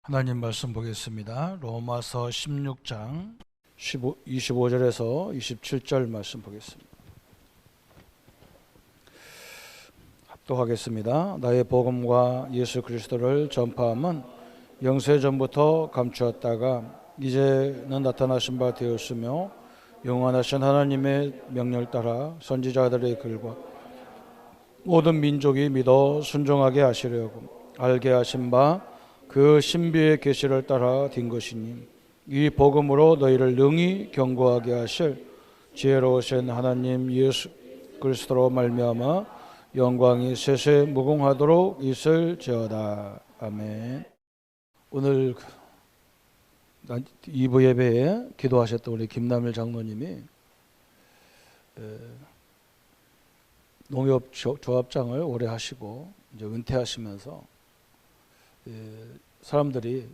하나님 말씀 보겠습니다. 로마서 16장 25절에서 27절 말씀 보겠습니다. 합독하겠습니다. 나의 복음과 예수 그리스도를 전파함은 영세전부터 감추었다가 이제는 나타나신 바 되었으며 영원하신 하나님의 명령을 따라 선지자들의 글과 모든 민족이 믿어 순종하게 하시려고 알게 하신 바 그 신비의 계시를 따라 딘 것이니 이 복음으로 너희를 능히 견고하게 하실 지혜로우신 하나님 예수 그리스도로 말미암아 영광이 세세 무궁하도록 있을지어다. 아멘. 오늘 2부 예배에 기도하셨던 우리 김남일 장로님이 농협 조합장을 오래 하시고 이제 은퇴하시면서 사람들이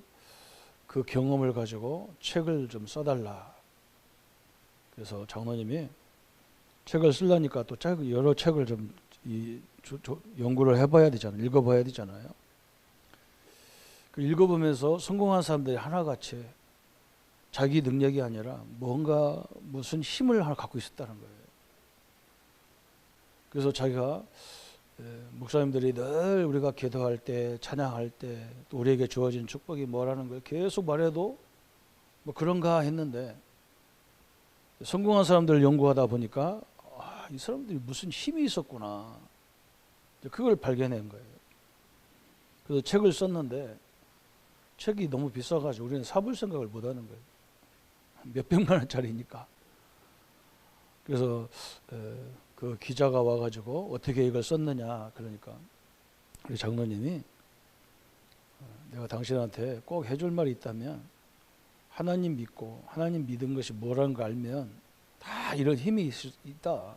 그 경험을 가지고 책을 좀 써달라. 그래서 장로님이 책을 쓰려니까 또 여러 책을 좀 연구를 해봐야 되잖아요. 읽어봐야 되잖아요. 그 읽어보면서 성공한 사람들이 하나같이 자기 능력이 아니라 뭔가 무슨 힘을 하나 갖고 있었다는 거예요. 그래서 자기가 목사님들이 늘 우리가 기도할 때 찬양할 때 또 우리에게 주어진 축복이 뭐라는 걸 계속 말해도 뭐 그런가 했는데 성공한 사람들을 연구하다 보니까 이 사람들이 무슨 힘이 있었구나. 그걸 발견한 거예요. 그래서 책을 썼는데 책이 너무 비싸가지고 우리는 사볼 생각을 못 하는 거예요. 몇백만 원짜리니까. 그래서 그 기자가 와가지고 어떻게 이걸 썼느냐 그러니까 우리 장로님이 내가 당신한테 꼭 해줄 말이 있다면 하나님 믿고 하나님 믿은 것이 뭐라는 거 알면 다 이런 힘이 있다.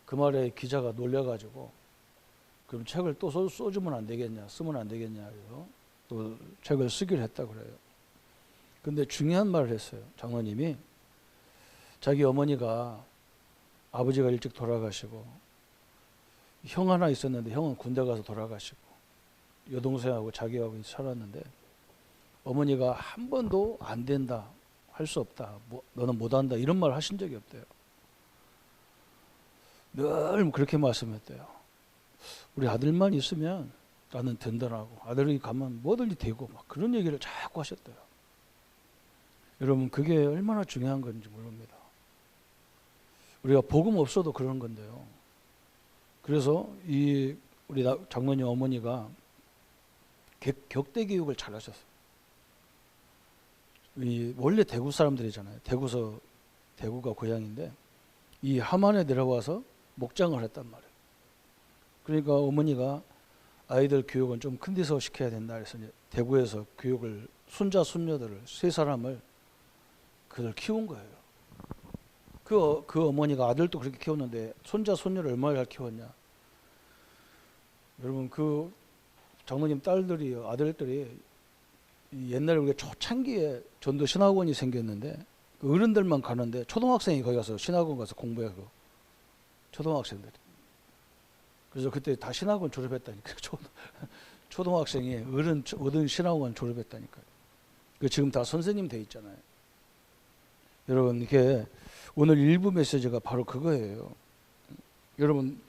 그 말에 기자가 놀려가지고 그럼 책을 또 써주면 안 되겠냐, 쓰면 안 되겠냐 해서 또 책을 쓰기로 했다 그래요. 근데 중요한 말을 했어요. 장로님이 자기 어머니가 아버지가 일찍 돌아가시고 형 하나 있었는데 형은 군대 가서 돌아가시고 여동생하고 자기하고 살았는데 어머니가 한 번도 안 된다, 할 수 없다, 너는 못한다 이런 말 하신 적이 없대요. 늘 그렇게 말씀했대요. 우리 아들만 있으면 나는 든든하고 아들이 가면 뭐든지 되고 막 그런 얘기를 자꾸 하셨대요. 여러분 그게 얼마나 중요한 건지 모릅니다. 우리가 복음 없어도 그런 건데요. 그래서 우리 장모님 어머니가 격대 교육을 잘 하셨어요. 원래 대구 사람들이잖아요. 대구가 고향인데 이 함안에 내려와서 목장을 했단 말이에요. 그러니까 어머니가 아이들 교육은 좀 큰 데서 시켜야 된다 그래서 대구에서 교육을 손자 손녀들을 세 사람을 그들 키운 거예요. 그 어머니가 아들도 그렇게 키웠는데 손자 손녀를 얼마나 잘 키웠냐. 여러분 그 장로님 딸들이 아들들이 옛날에 우리가 초창기에 전도 신학원이 생겼는데 그 어른들만 가는데 초등학생이 거기 가서 신학원 가서 공부하고 초등학생들이. 그래서 그때 다 신학원 졸업했다니까요. 초등학생이 어른 신학원 졸업했다니까요. 지금 다 선생님 돼 있잖아요. 여러분 이게 오늘 일부 메시지가 바로 그거예요. 여러분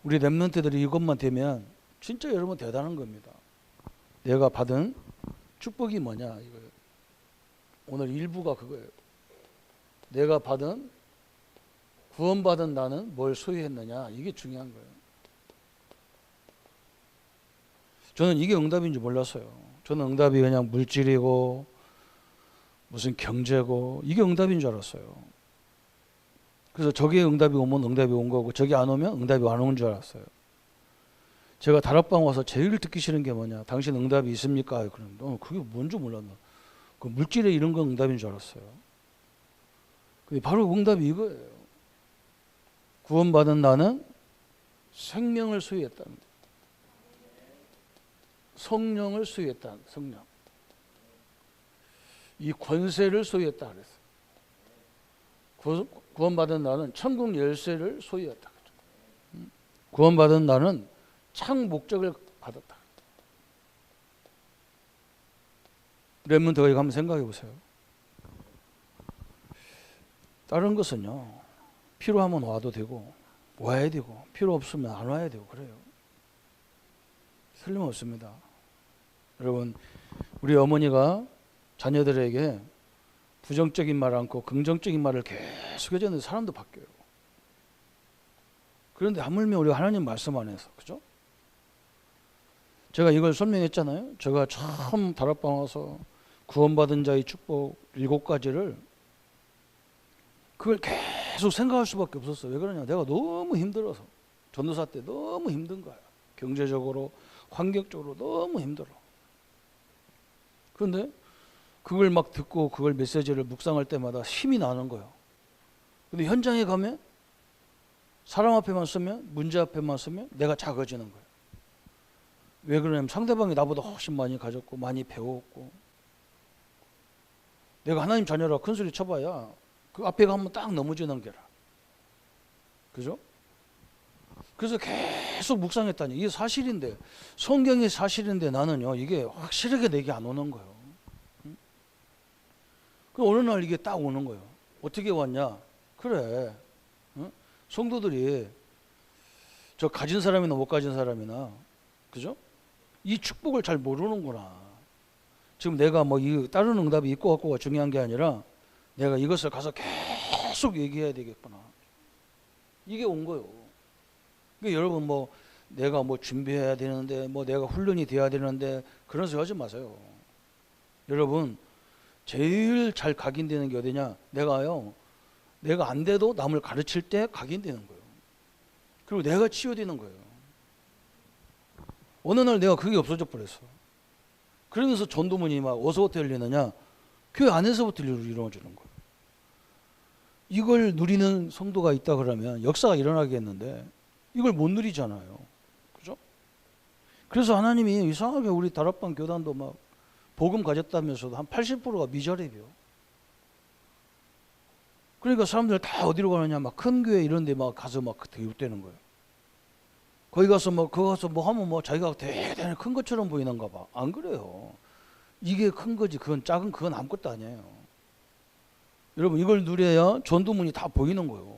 우리 렘넌트들이 이것만 되면 진짜 여러분 대단한 겁니다. 내가 받은 축복이 뭐냐 이거예요. 오늘 일부가 그거예요. 내가 받은 구원받은 나는 뭘 소유했느냐 이게 중요한 거예요. 저는 이게 응답인 줄 몰랐어요. 저는 응답이 그냥 물질이고 무슨 경제고 이게 응답인 줄 알았어요. 그래서 저기에 응답이 오면 응답이 온 거고 저기 안 오면 응답이 안 온 줄 알았어요. 제가 다락방 와서 제일 듣기 싫은 게 뭐냐. 당신 응답이 있습니까? 그러는데 그게 뭔지 몰랐나. 그 물질에 이런 건 응답인 줄 알았어요. 근데 바로 응답이 이거예요. 구원받은 나는 생명을 소유했다는 거예요. 성령을 소유했다. 성령. 이 권세를 소유했다 그랬어요. 구원받은 나는 천국 열쇠를 소유했다. 구원받은 나는 창 목적을 받았다. 렘넌트가 이거 한번 생각해 보세요. 다른 것은요, 필요하면 와도 되고 와야 되고 필요 없으면 안 와야 되고 그래요. 틀림없습니다. 여러분, 우리 어머니가 자녀들에게 부정적인 말 않고 긍정적인 말을 계속 해줬는데 사람도 바뀌어요. 그런데 하물며 우리가 하나님 말씀 안에서, 그죠? 제가 이걸 설명했잖아요. 제가 처음 다락방 와서 구원받은 자의 축복 7가지를 그걸 계속 생각할 수밖에 없었어요. 왜 그러냐? 내가 너무 힘들어서, 전도사 때 너무 힘든 거야. 경제적으로, 환경적으로 너무 힘들어. 그런데 그걸 막 듣고 그걸 메시지를 묵상할 때마다 힘이 나는 거예요. 근데 현장에 가면 사람 앞에만 서면, 문제 앞에만 서면 내가 작아지는 거예요. 왜 그러냐면 상대방이 나보다 훨씬 많이 가졌고 많이 배웠고, 내가 하나님 자녀라 큰 소리 쳐봐야 그 앞에 가면 딱 넘어지는 게라. 그죠? 그래서 계속 묵상했다니. 이게 사실인데, 성경이 사실인데 나는요 이게 확실하게 내게 안 오는 거예요. 그 어느 날 이게 딱 오는 거예요. 어떻게 왔냐? 그래, 성도들이 저 가진 사람이나 못 가진 사람이나, 그죠? 이 축복을 잘 모르는구나. 지금 내가 뭐 이 다른 응답이 있고 없고가 중요한 게 아니라 내가 이것을 가서 계속 얘기해야 되겠구나. 이게 온 거예요. 그러니까 여러분, 뭐 내가 뭐 준비해야 되는데, 뭐 내가 훈련이 돼야 되는데 그런 소리 하지 마세요. 여러분, 제일 잘 각인되는 게 어디냐? 내가 안 돼도 남을 가르칠 때 각인되는 거예요. 그리고 내가 치유되는 거예요. 어느 날 내가 그게 없어져 버렸어. 그러면서 전도문이 막 어디서부터 열리느냐? 교회 안에서부터 이루어지는 거예요. 이걸 누리는 성도가 있다 그러면 역사가 일어나겠는데 이걸 못 누리잖아요. 그죠? 그래서 하나님이 이상하게 우리 다락방 교단도 막 복음 가졌다면서도 한 80%가 미자립이요. 그러니까 사람들 다 어디로 가느냐? 막 큰 교회 이런 데 막 가서 막 교육되는 거예요. 거기 가서 뭐 하면 뭐 자기가 대단히 큰 것처럼 보이는가 봐. 안 그래요. 이게 큰 거지. 그건 아무것도 아니에요. 여러분, 이걸 누려야 전도문이 다 보이는 거예요.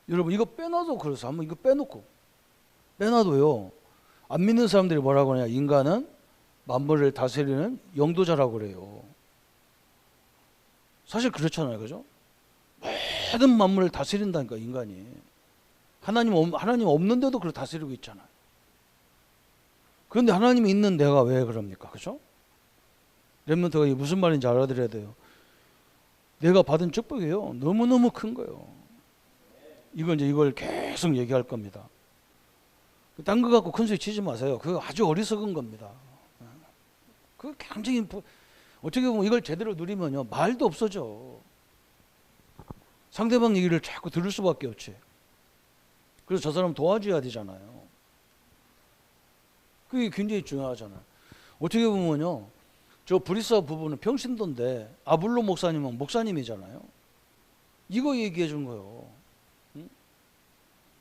여러분, 이거 빼놔도 그래서 한번 이거 빼놔도요. 안 믿는 사람들이 뭐라고 하냐? 인간은 만물을 다스리는 영도자라고 그래요. 사실 그렇잖아요. 그죠? 모든 만물을 다스린다니까, 인간이. 하나님 없는데도 그걸 다스리고 있잖아요. 그런데 하나님이 있는 내가 왜 그럽니까? 그죠? 렘넌트가 무슨 말인지 알아들어야 돼요. 내가 받은 축복이에요. 너무너무 큰 거예요. 이걸 계속 얘기할 겁니다. 딴 거 갖고 큰 소리 치지 마세요. 그거 아주 어리석은 겁니다. 그거 굉장히, 어떻게 보면 이걸 제대로 누리면요, 말도 없어져. 상대방 얘기를 자꾸 들을 수밖에 없지. 그래서 저 사람 도와줘야 되잖아요. 그게 굉장히 중요하잖아요. 어떻게 보면요, 저 브리스와 부부는 평신도인데 아블로 목사님은 목사님이잖아요. 이거 얘기해 준 거예요.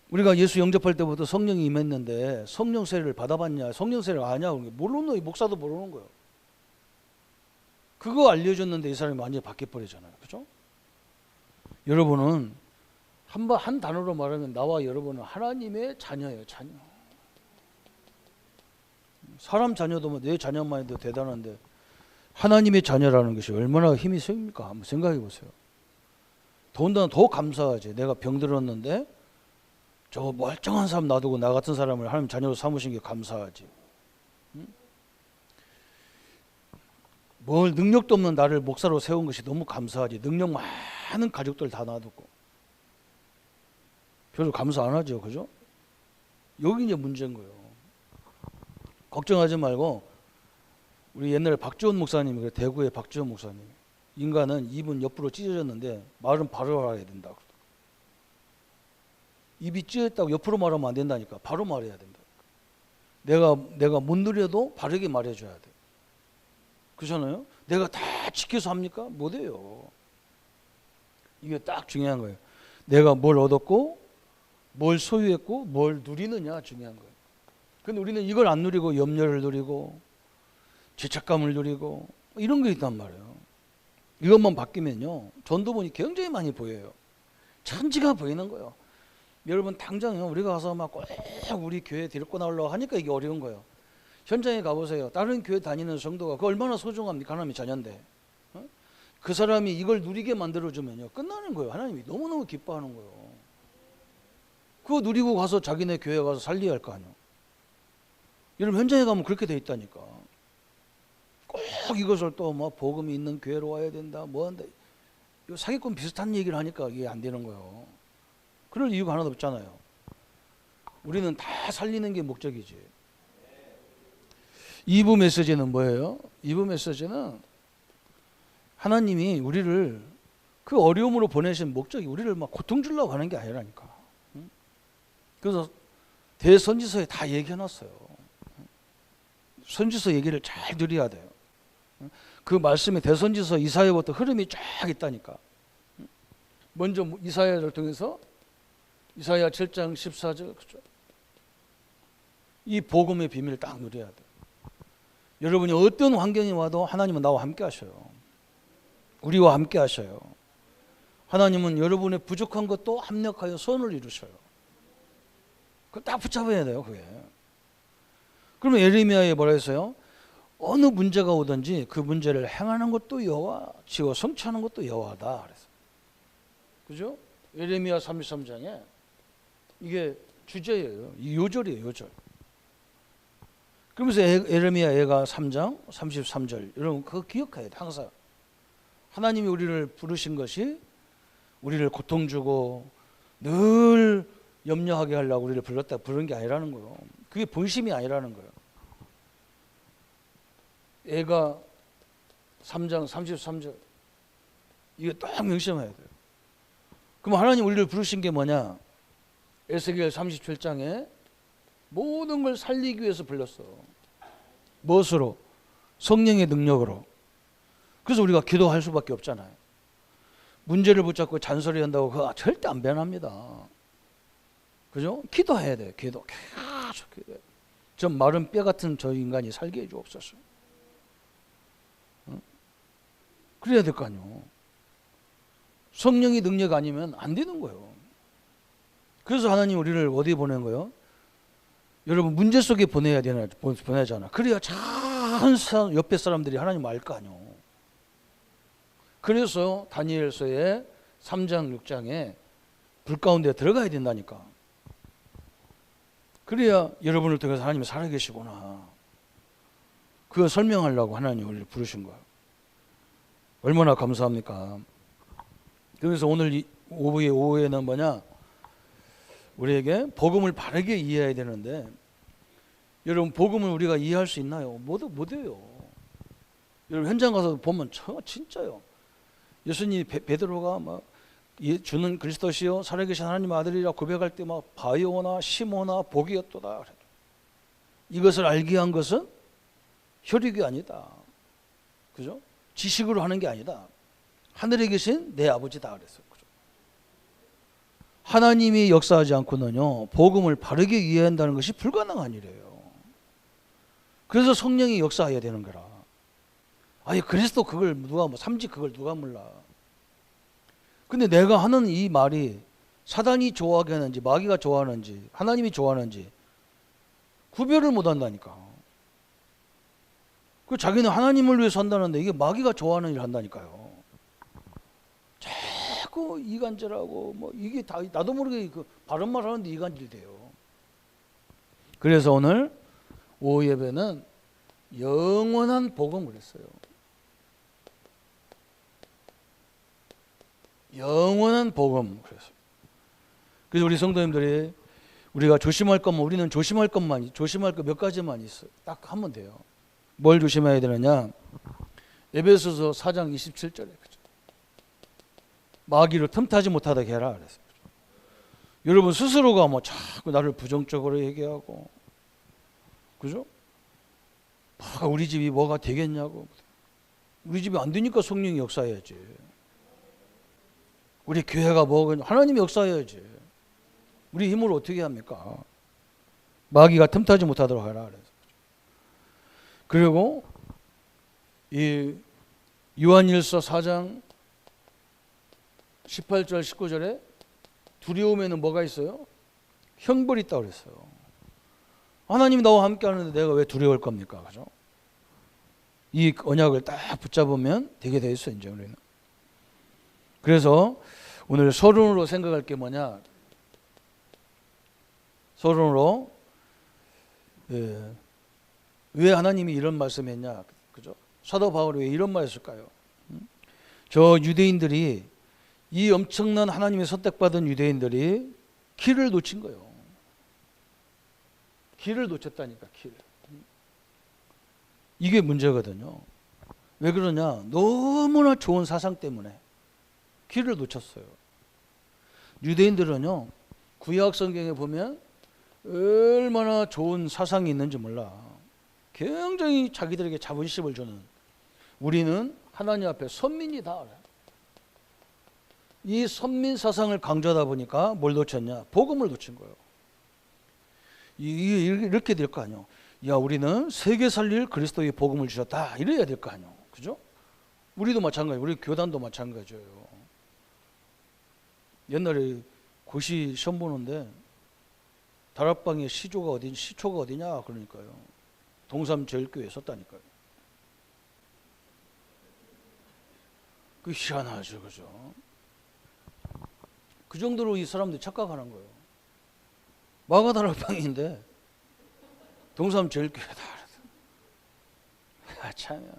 우리가 예수 영접할 때부터 성령이 임했는데 성령 세례를 받아봤냐? 성령 세례를 아냐? 모르는 이 목사도 모르는 거예요. 그거 알려줬는데 이 사람이 완전히 바뀌어버리잖아요. 그죠? 여러분은 한 단어로 말하면 나와 여러분은 하나님의 자녀예요. 자녀. 사람 자녀도 뭐 내 자녀만 해도 대단한데 하나님의 자녀라는 것이 얼마나 힘이 셉니까? 한번 생각해 보세요. 더군다나 더 감사하지. 내가 병들었는데 저 멀쩡한 사람 놔두고 나 같은 사람을 하나님 자녀로 삼으신 게 감사하지. 뭘 능력도 없는 나를 목사로 세운 것이 너무 감사하지. 능력 많은 가족들 다 놔두고. 별로 감사 안 하죠. 그죠? 여기 이제 문제인 거예요. 걱정하지 말고, 우리 옛날에 박지원 목사님이 그래, 대구의 박지원 목사님. 인간은 입은 옆으로 찢어졌는데 말은 바로 말해야 된다. 입이 찢어졌다고 옆으로 말하면 안 된다니까. 바로 말해야 된다. 내가 못 누려도 바르게 말해줘야 돼. 그렇잖아요? 내가 다 지켜서 합니까? 못해요. 이게 딱 중요한 거예요. 내가 뭘 얻었고 뭘 소유했고 뭘 누리느냐 중요한 거예요. 근데 우리는 이걸 안 누리고 염려를 누리고 죄책감을 누리고 이런 게 있단 말이에요. 이것만 바뀌면요, 전도분이 굉장히 많이 보여요. 천지가 보이는 거예요. 여러분 당장 우리가 가서 막 꼭 우리 교회 데리고 나오려고 하니까 이게 어려운 거예요. 현장에 가보세요. 다른 교회 다니는 성도가 그 얼마나 소중합니까? 하나님의 자녀인데. 그 사람이 이걸 누리게 만들어주면요, 끝나는 거예요. 하나님이 너무너무 기뻐하는 거예요. 그거 누리고 가서 자기네 교회 가서 살려야 할 거 아니에요. 여러분 현장에 가면 그렇게 돼 있다니까. 꼭 이것을 또 뭐 복음이 있는 교회로 와야 된다, 뭐 한다. 이거 사기꾼 비슷한 얘기를 하니까 이게 안 되는 거예요. 그럴 이유가 하나도 없잖아요. 우리는 다 살리는 게 목적이지. 2부 메시지는 뭐예요? 2부 메시지는 하나님이 우리를 그 어려움으로 보내신 목적이 우리를 막 고통 주려고 하는 게 아니라니까. 그래서 대선지서에 다 얘기해놨어요. 선지서 얘기를 잘 들어야 돼요. 그 말씀이 대선지서 이사야부터 흐름이 쫙 있다니까. 먼저 이사야를 통해서 이사야 7장 14절, 그렇죠? 이 복음의 비밀을 딱 누려야 돼요. 여러분이 어떤 환경이 와도 하나님은 나와 함께 하셔요. 우리와 함께 하셔요. 하나님은 여러분의 부족한 것도 합력하여 선을 이루셔요. 그걸 딱 붙잡아야 돼요, 그게. 그러면 예레미야에 뭐라 했어요? 어느 문제가 오든지 그 문제를 행하는 것도 여호와, 지어 성취하는 것도 여호와다 그래서. 그죠? 예레미야 33장에 이게 주제예요. 이 요절이에요, 요절. 그러면서 예레미야 애가 3장 33절, 여러분 그거 기억해야 돼. 항상 하나님이 우리를 부르신 것이 우리를 고통 주고 늘 염려하게 하려고 우리를 불렀다, 부른 게 아니라는 거예요. 그게 본심이 아니라는 거예요. 애가 3장 33절, 이거 딱 명심해야 돼요. 그럼 하나님 우리를 부르신 게 뭐냐? 에스겔 37장에 모든 걸 살리기 위해서 불렀어. 무엇으로? 성령의 능력으로. 그래서 우리가 기도할 수밖에 없잖아요. 문제를 붙잡고 잔소리 한다고 그거 절대 안 변합니다. 그죠? 기도해야 돼요. 기도. 계속 기도해야 돼요. 저 마른 뼈 같은 저 인간이 살게 해주옵소서. 그래야 될 거 아니에요. 성령의 능력 아니면 안 되는 거예요. 그래서 하나님 우리를 어디에 보낸 거예요? 여러분 문제 속에 보내잖아. 그래야 참 옆에 사람들이 하나님 알 거 아니에요. 그래서 다니엘서의 3장 6장에 불 가운데 들어가야 된다니까. 그래야 여러분을 통해서 하나님이 살아계시구나, 그거 설명하려고 하나님 우리를 부르신 거예요. 얼마나 감사합니까? 그래서 오늘 오후에는 뭐냐? 우리에게 복음을 바르게 이해해야 되는데, 여러분 복음을 우리가 이해할 수 있나요? 못해요. 여러분 현장 가서 보면 진짜요. 예수님 베드로가 막 주는 그리스도시요 살아계신 하나님의 아들이라 고백할 때 막 바요나 시모나 복이었도다. 이것을 알게 한 것은 혈육이 아니다. 그죠? 지식으로 하는 게 아니다. 하늘에 계신 내 아버지다 그랬어요. 그죠? 하나님이 역사하지 않고는요, 복음을 바르게 이해한다는 것이 불가능한 일이에요. 그래서 성령이 역사해야 되는 거라. 아니 그리스도 그걸 누가 삼지 그걸 누가 몰라. 근데 내가 하는 이 말이 사단이 좋아하게 하는지 마귀가 좋아하는지 하나님이 좋아하는지 구별을 못 한다니까. 그 자기는 하나님을 위해서 한다는데 이게 마귀가 좋아하는 일을 한다니까요. 자꾸 이간질하고 뭐 이게 다 나도 모르게 그 바른 말 하는데 이간질 돼요. 그래서 오늘 오후 예배는 영원한 복음을 했어요. 영원한 복음. 그래서 우리 성도님들이 우리가 조심할 것만, 우리는 조심할 것 몇 가지만 있어요. 딱 하면 돼요. 뭘 조심해야 되느냐? 에베소서 4장 27절에 그죠? 마귀로 틈타지 못하게 해라 그랬어요. 여러분 스스로가 뭐 자꾸 나를 부정적으로 얘기하고, 그죠? 우리 집이 뭐가 되겠냐고. 우리 집이 안 되니까 성령이 역사해야지. 우리 교회가 뭐가, 하나님이 역사해야지. 우리 힘으로 어떻게 합니까? 마귀가 틈타지 못하도록 하라 그래서. 그리고 이 요한일서 4장 18절 19절에 두려움에는 뭐가 있어요? 형벌이 있다고 그랬어요. 하나님이 나와 함께 하는데 내가 왜 두려울 겁니까? 그죠? 이 언약을 딱 붙잡으면 되게 돼 있어요, 이제 우리는. 그래서 오늘 서론으로 생각할 게 뭐냐? 서론으로 왜 하나님이 이런 말씀했냐? 그죠? 사도 바울이 왜 이런 말했을까요? 저 유대인들이, 이 엄청난 하나님의 선택받은 유대인들이 길을 놓친 거예요. 길을 놓쳤다니까, 길. 이게 문제거든요. 왜 그러냐? 너무나 좋은 사상 때문에 길을 놓쳤어요. 유대인들은요, 구약 성경에 보면 얼마나 좋은 사상이 있는지 몰라. 굉장히 자기들에게 자부심을 주는, 우리는 하나님 앞에 선민이다. 이 선민 사상을 강조하다 보니까 뭘 놓쳤냐? 복음을 놓친 거예요. 이렇게 될 거 아니에요. 야, 우리는 세계 살릴 그리스도의 복음을 주셨다. 이래야 될 거 아니에요. 그죠? 우리도 마찬가지예요. 우리 교단도 마찬가지예요. 옛날에 고시 시험 보는데 다락방에 시초가 어디냐 그러니까요. 동삼제일교회에 썼다니까요. 그 희한하죠, 그죠? 그 정도로 이 사람들이 착각하는 거예요. 마가다락방인데 동삼제일교회다. 아, 참.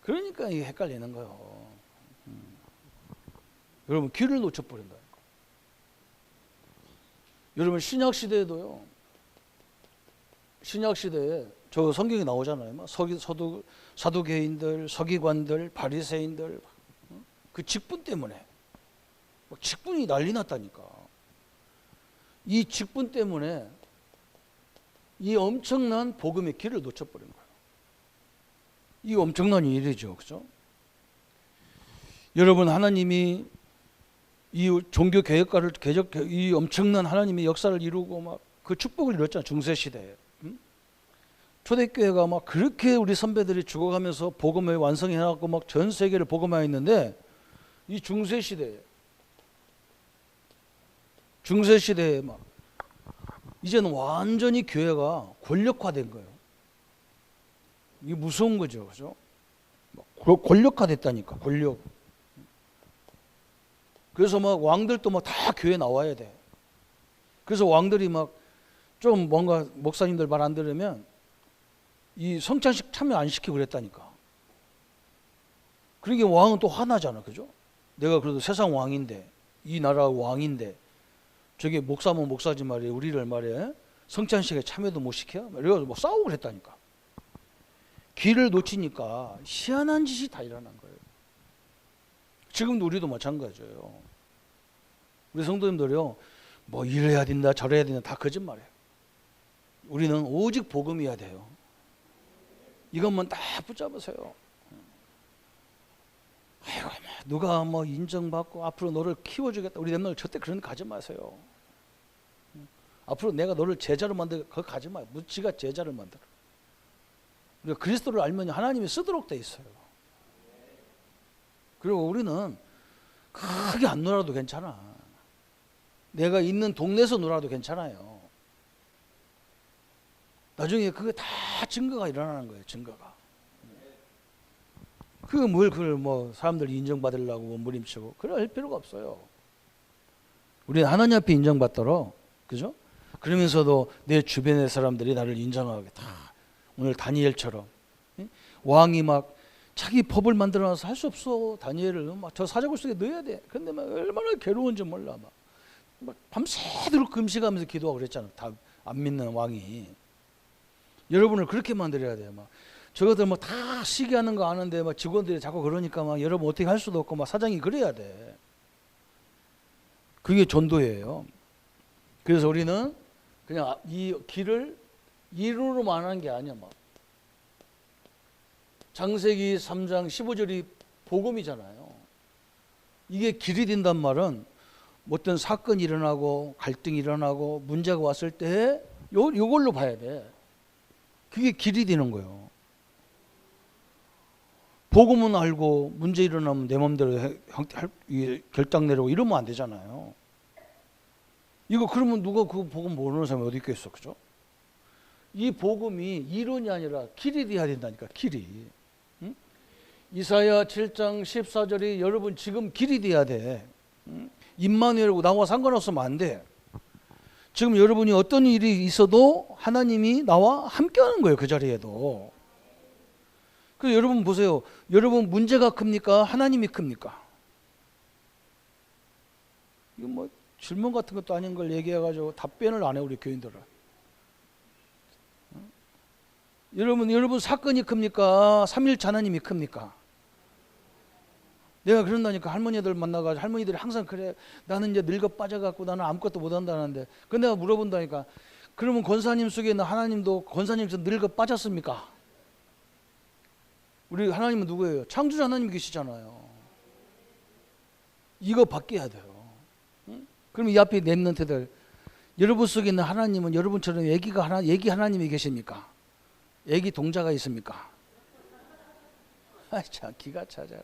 그러니까 이게 헷갈리는 거예요. 여러분, 길을 놓쳐버린다. 여러분, 신약시대에도요, 신약시대에 저 성경에 나오잖아요. 사두개인들, 서기관들, 바리새인들, 그 직분 때문에 막 직분이 난리 났다니까. 이 직분 때문에 이 엄청난 복음의 길을 놓쳐버린 거예요. 이 엄청난 일이죠, 그죠? 여러분, 하나님이 이 종교 개혁가를 이 엄청난 하나님의 역사를 이루고 막 그 축복을 이뤘잖아요. 중세 시대에. 초대교회가 막 그렇게 우리 선배들이 죽어가면서 복음을 완성해 놨고 막 전 세계를 복음화했는데, 이 중세 시대에 막 이제는 완전히 교회가 권력화된 거예요. 이게 무서운 거죠, 그죠? 권력화됐다니까, 권력. 그래서 막 왕들도 막 다 교회 나와야 돼. 그래서 왕들이 막 좀 뭔가 목사님들 말 안 들으면 이 성찬식 참여 안 시키고 그랬다니까. 그러니까 왕은 또 화나잖아, 그죠? 내가 그래도 세상 왕인데, 이 나라 왕인데, 저게 목사면 목사지 말이야, 우리를 말이야, 성찬식에 참여도 못 시켜? 그래가지고 뭐 싸우고 그랬다니까. 길을 놓치니까 희한한 짓이 다 일어난 거예요. 지금도 우리도 마찬가지예요. 우리 성도님들이요, 뭐 이래야 된다 저래야 된다 다 거짓말이에요. 우리는 오직 복음이어야 돼요. 이것만 딱 붙잡으세요. 아이고, 누가 뭐 인정받고 앞으로 너를 키워주겠다, 우리 옛날에 절대 그런 거 가지 마세요. 앞으로 내가 너를 제자로 만들고 거기 가지 마요. 지가 제자를 만들어. 우리가 그리스도를 알면 하나님이 쓰도록 돼 있어요. 그리고 우리는 크게 안 놀아도 괜찮아. 내가 있는 동네에서 놀아도 괜찮아요. 나중에 그게 다 증거가 일어나는 거예요. 증거가. 그걸 뭐 사람들이 인정받으려고 몸부림치고 그럴 필요가 없어요. 우리는 하나님 앞에 인정받도록, 그죠? 그러면서도 내 주변의 사람들이 나를 인정하겠다. 오늘 다니엘처럼 왕이 막 자기 법을 만들어놔서 할 수 없어. 다니엘을 막 저 사자굴 속에 넣어야 돼. 근데 막 얼마나 괴로운지 몰라. 막 밤새도록 금식하면서 기도하고 그랬잖아. 다 안 믿는 왕이. 여러분을 그렇게 만들어야 돼요. 막 저것들 뭐 다 시기하는 거 아는데 막 직원들이 자꾸 그러니까 막 여러분 어떻게 할 수도 없고 막 사장이 그래야 돼. 그게 전도예요. 그래서 우리는 그냥 이 길을 이론으로만 하는 게 아니야. 막 창세기 3장 15절이 복음이잖아요. 이게 길이 된단 말은 어떤 사건이 일어나고 갈등이 일어나고 문제가 왔을 때 요걸로 봐야 돼. 그게 길이 되는 거예요. 복음은 알고 문제 일어나면 내 마음대로 결정 내리고 이러면 안 되잖아요. 이거 그러면 누가 그 복음 모르는 사람이 어디 있겠어, 그죠? 이 복음이 이론이 아니라 길이 돼야 된다니까, 길이. 응? 이사야 7장 14절이 여러분 지금 길이 돼야 돼. 응? 임마누엘하고 나와 상관없으면 안 돼. 지금 여러분이 어떤 일이 있어도 하나님이 나와 함께하는 거예요, 그 자리에도. 그래서 여러분 보세요. 여러분 문제가 큽니까? 하나님이 큽니까? 이거 뭐 질문 같은 것도 아닌 걸 얘기해가지고 답변을 안 해, 우리 교인들은. 여러분 사건이 큽니까? 삼일체 하나님이 큽니까? 내가 그런다니까. 할머니들 만나가지고 할머니들이 항상 그래, 나는 이제 늙어 빠져갖고 나는 아무것도 못한다는데, 근데 내가 물어본다니까. 그러면 권사님 속에 있는 하나님도 권사님께서 늙어 빠졌습니까? 우리 하나님은 누구예요? 창조자 하나님이 계시잖아요. 이거 바뀌어야 돼요. 응? 그럼 이 앞에 랩런트들, 여러분 속에 있는 하나님은 여러분처럼 애기 하나님이 계십니까? 애기 동자가 있습니까? 참 기가 차잖아.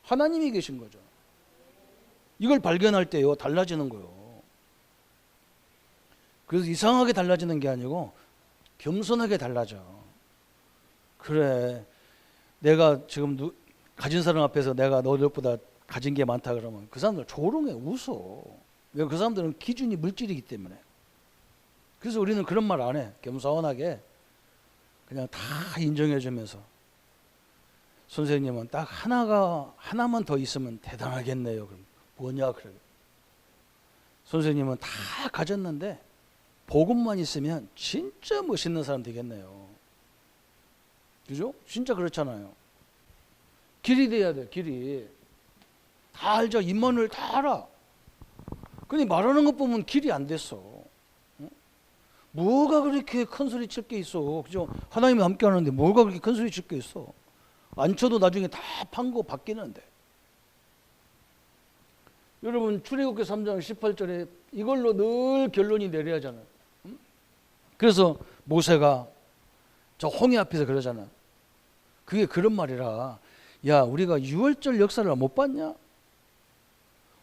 하나님이 계신 거죠. 이걸 발견할 때요, 달라지는 거예요. 그래서 이상하게 달라지는 게 아니고 겸손하게 달라져. 그래, 내가 지금 가진 사람 앞에서 내가 너희들보다 가진 게 많다 그러면 그 사람들 조롱해, 웃어. 왜? 그 사람들은 기준이 물질이기 때문에. 그래서 우리는 그런 말 안 해. 겸손하게 그냥 다 인정해주면서, 선생님은 딱 하나만 더 있으면 대단하겠네요. 그럼 뭐냐? 그래. 선생님은 다 가졌는데 복음만 있으면 진짜 멋있는 사람 되겠네요. 그죠? 진짜 그렇잖아요. 길이 돼야 돼, 길이. 다 알죠. 임마누엘 다 알아. 근데 말하는 것 보면 길이 안 됐어. 뭐가 그렇게 큰 소리 칠 게 있어. 그죠? 하나님이 함께 하는데 뭐가 그렇게 큰 소리 칠 게 있어. 안 쳐도 나중에 다 판고 바뀌는데. 여러분 출애굽기 3장 18절에 이걸로 늘 결론이 내려야 하잖아요. 그래서 모세가 저 홍해 앞에서 그러잖아. 그게 그런 말이라. 야, 우리가 6월절 역사를 못 봤냐?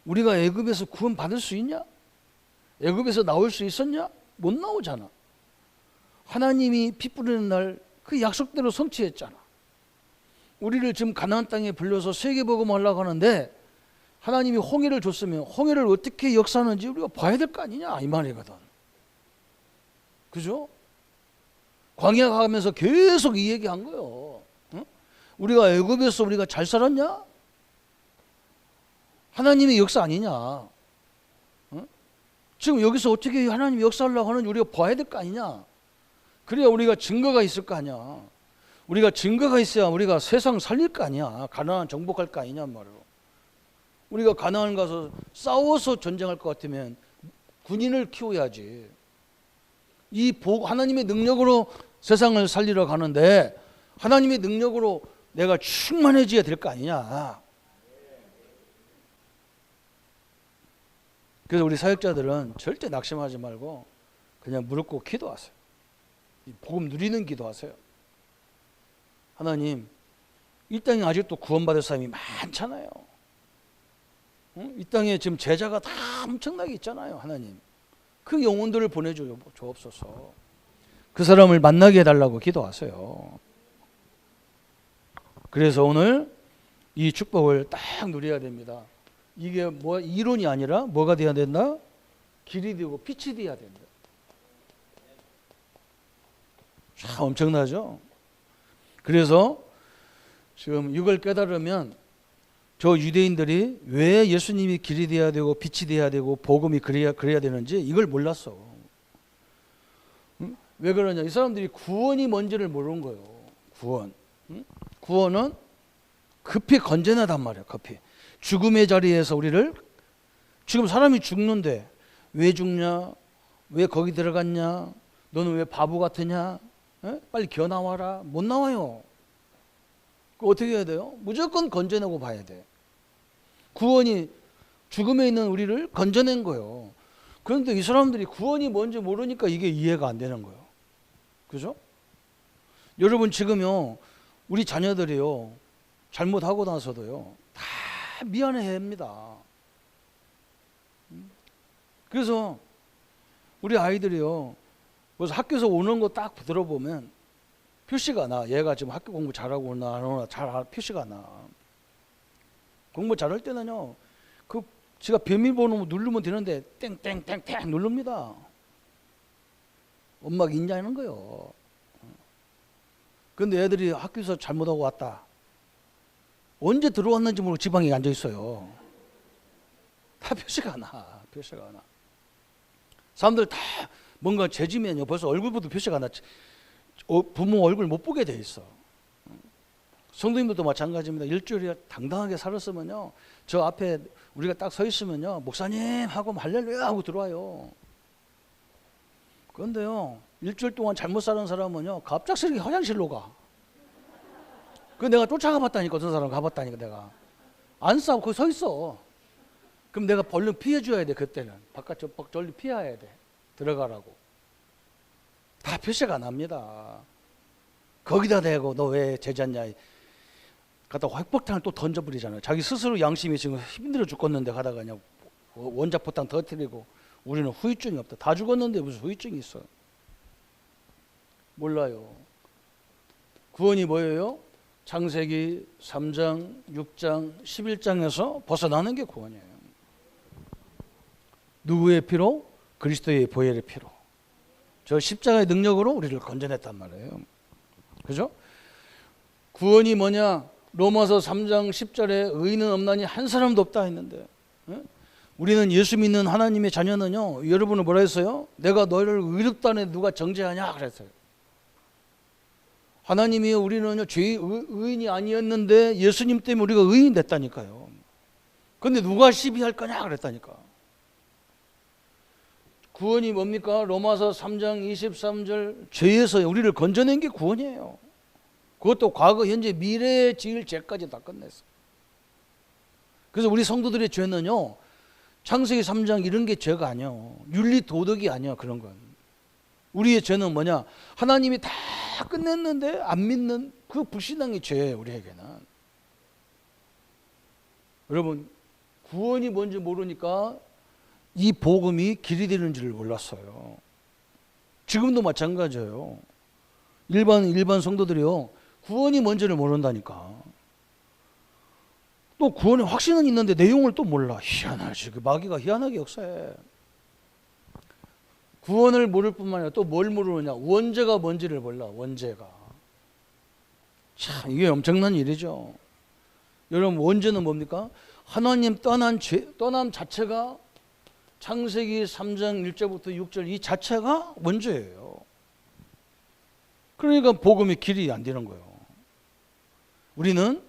우리가 애굽에서 구원 받을 수 있냐? 애굽에서 나올 수 있었냐? 못 나오잖아. 하나님이 피 뿌리는 날 그 약속대로 성취했잖아. 우리를 지금 가나안 땅에 불러서 세계복음 하려고 하는데 하나님이 홍해를 줬으면 홍해를 어떻게 역사하는지 우리가 봐야 될 거 아니냐, 이 말이거든. 그죠? 광야 가면서 계속 이 얘기한 거예요. 응? 우리가 애굽에서 우리가 잘 살았냐? 하나님의 역사 아니냐? 응? 지금 여기서 어떻게 하나님이 역사하려고 하는지 우리가 봐야 될 거 아니냐? 그래야 우리가 증거가 있을 거 아니야. 우리가 증거가 있어야 우리가 세상 살릴 거 아니야. 가나안 정복할 거 아니냐 말이야. 우리가 가나안 가서 싸워서 전쟁할 것 같으면 군인을 키워야지. 하나님의 능력으로 세상을 살리러 가는데 하나님의 능력으로 내가 충만해져야 될 거 아니냐. 그래서 우리 사역자들은 절대 낙심하지 말고 그냥 무릎 꿇고 기도하세요. 복음 누리는 기도하세요. 하나님, 이 땅에 아직도 구원받을 사람이 많잖아요. 응? 이 땅에 지금 제자가 다 엄청나게 있잖아요. 하나님, 그 영혼들을 보내주옵소서. 그 사람을 만나게 해달라고 기도하세요. 그래서 오늘 이 축복을 딱 누려야 됩니다. 이게 뭐 이론이 아니라 뭐가 돼야 된다? 길이 되고 빛이 돼야 된다. 참 엄청나죠? 그래서 지금 이걸 깨달으면 저 유대인들이 왜 예수님이 길이 돼야 되고 빛이 돼야 되고 복음이 그래야 되는지 이걸 몰랐어. 응? 왜 그러냐? 이 사람들이 구원이 뭔지를 모르는 거예요. 구원. 응? 구원은 급히 건져내단 말이야. 급히. 죽음의 자리에서 우리를, 지금 사람이 죽는데 왜 죽냐? 왜 거기 들어갔냐? 너는 왜 바보 같으냐? 에? 빨리 기어 나와라. 못 나와요. 어떻게 해야 돼요? 무조건 건져내고 봐야 돼. 구원이 죽음에 있는 우리를 건져낸 거예요. 그런데 이 사람들이 구원이 뭔지 모르니까 이게 이해가 안 되는 거예요. 그죠? 여러분 지금요, 우리 자녀들이요, 잘못하고 나서도요, 다 미안해합니다. 그래서 우리 아이들이요, 그래서 학교에서 오는 거 딱 들어보면 표시가 나. 얘가 지금 학교 공부 잘하고 오나 안 오나 표시가 나. 공부 잘할 때는요, 그 제가 비밀번호 누르면 되는데 땡땡땡땡 누릅니다. 엄마가 있냐는 거요. 근데 애들이 학교에서 잘못하고 왔다. 언제 들어왔는지 모르고 지방에 앉아 있어요. 다 표시가 나. 표시가 나. 사람들 다 뭔가 죄지면요, 벌써 얼굴부터 표시가 나. 부모 얼굴 못 보게 돼 있어. 성도님들도 마찬가지입니다. 일주일에 당당하게 살았으면요, 저 앞에 우리가 딱 서 있으면요, 목사님 하고 할렐루야 하고 들어와요. 그런데요, 일주일 동안 잘못 사는 사람은요, 갑작스럽게 화장실로 가. 그 내가 쫓아가 봤다니까. 어떤 사람 가봤다니까. 내가 안 싸고 거기 서 있어. 그럼 내가 얼른 피해줘야 돼. 그때는 바깥쪽 저리 피해야 돼. 들어가라고. 다 표시가 납니다. 거기다 대고 너 왜 제자냐 갖다 핵폭탄을 또 던져버리잖아요. 자기 스스로 양심이 지금 힘들어 죽겠는데 가다가 그냥 원자폭탄 터뜨리고. 우리는 후유증이 없다. 다 죽었는데 무슨 후유증이 있어. 몰라요. 구원이 뭐예요? 창세기 3장, 6장, 11장에서 벗어나는 게 구원이에요. 누구의 피로? 그리스도의 보혈의 피로. 저 십자가의 능력으로 우리를 건져냈단 말이에요. 그죠? 구원이 뭐냐? 로마서 3장 10절에 의인은 없나니 한 사람도 없다 했는데, 우리는 예수 믿는 하나님의 자녀는요, 여러분은 뭐라 했어요? 내가 너희를 의롭다네 누가 정죄하냐 그랬어요. 하나님이 우리는요, 의인이 아니었는데 예수님 때문에 우리가 의인 됐다니까요. 그런데 누가 시비할 거냐 그랬다니까. 구원이 뭡니까? 로마서 3장 23절 죄에서 우리를 건져낸 게 구원이에요. 그것도 과거, 현재, 미래에 지을 죄까지 다 끝냈어. 그래서 우리 성도들의 죄는요, 창세기 3장 이런 게 죄가 아니에요. 윤리 도덕이 아니야. 그런 건. 우리의 죄는 뭐냐? 하나님이 다 끝냈는데 안 믿는 그 불신앙의 죄예요. 우리에게는. 여러분, 구원이 뭔지 모르니까 이 복음이 길이 되는 줄을 몰랐어요. 지금도 마찬가지예요. 일반 성도들이요, 구원이 뭔지를 모른다니까. 또 구원의 확신은 있는데 내용을 또 몰라. 희한하지. 그 마귀가 희한하게 역사해. 구원을 모를 뿐만 아니라 또 뭘 모르느냐? 원죄가 뭔지를 몰라. 원죄가. 참 이게 엄청난 일이죠. 여러분, 원죄는 뭡니까? 하나님 떠남 자체가 창세기 3장 1절부터 6절 이 자체가 원죄예요. 그러니까 복음의 길이 안 되는 거예요. 우리는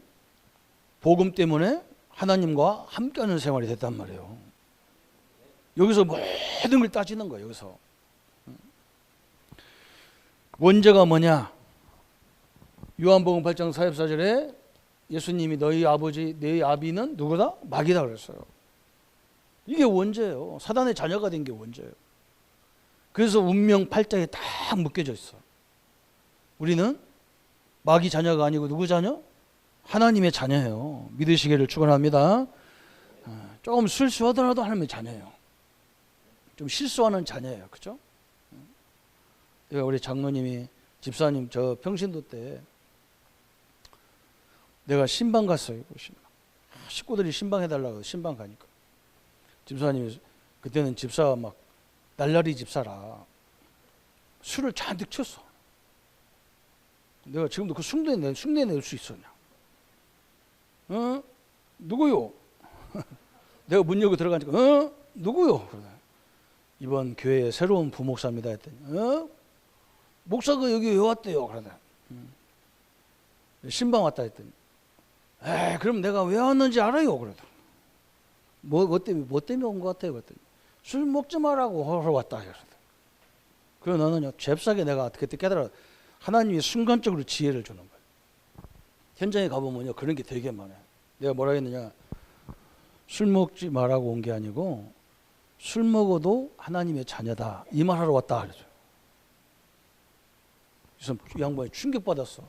복음 때문에 하나님과 함께하는 생활이 됐단 말이에요. 여기서 모든 걸 따지는 거예요. 여기서 원죄가 뭐냐? 요한복음 8장 44절에 예수님이 너희 아버지, 너희 아비는 누구다? 마귀다 그랬어요. 이게 원죄예요. 사단의 자녀가 된 게 원죄예요. 그래서 운명 팔자에 딱 묶여져 있어. 우리는 마귀 자녀가 아니고 누구 자녀? 하나님의 자녀예요. 믿으시기를 축원합니다. 조금 실수하더라도 하나님의 자녀예요. 좀 실수하는 자녀예요. 그렇죠? 우리 장로님이, 집사님, 저 평신도 때 내가 신방 갔어요. 식구들이 신방 해달라고 신방 가니까 집사님이, 그때는 집사가 막 날라리 집사라 술을 잔뜩 쳤어. 내가 지금도 그 흉내 낼 수 있어. 누구요? 내가 문 열고 들어가니까 누구요? 그러네. 이번 교회의 새로운 부목사입니다 했더니 목사가 여기 왜 왔대요? 그러네. 신방 왔다 했더니 그럼 내가 왜 왔는지 알아요? 그러다. 뭐 때문에 온 것 같아요? 그랬더니 술 먹지 말라고 하러 왔다. 그래서 나는요, 잽싸게 내가 그때 깨달아, 하나님이 순간적으로 지혜를 주는 거예요. 현장에 가보면요, 그런 게 되게 많아요. 내가 뭐라 했느냐, 술 먹지 말라고 온 게 아니고 술 먹어도 하나님의 자녀다 이 말하러 왔다 그랬어요. 그래서 이 양반이 충격받았어.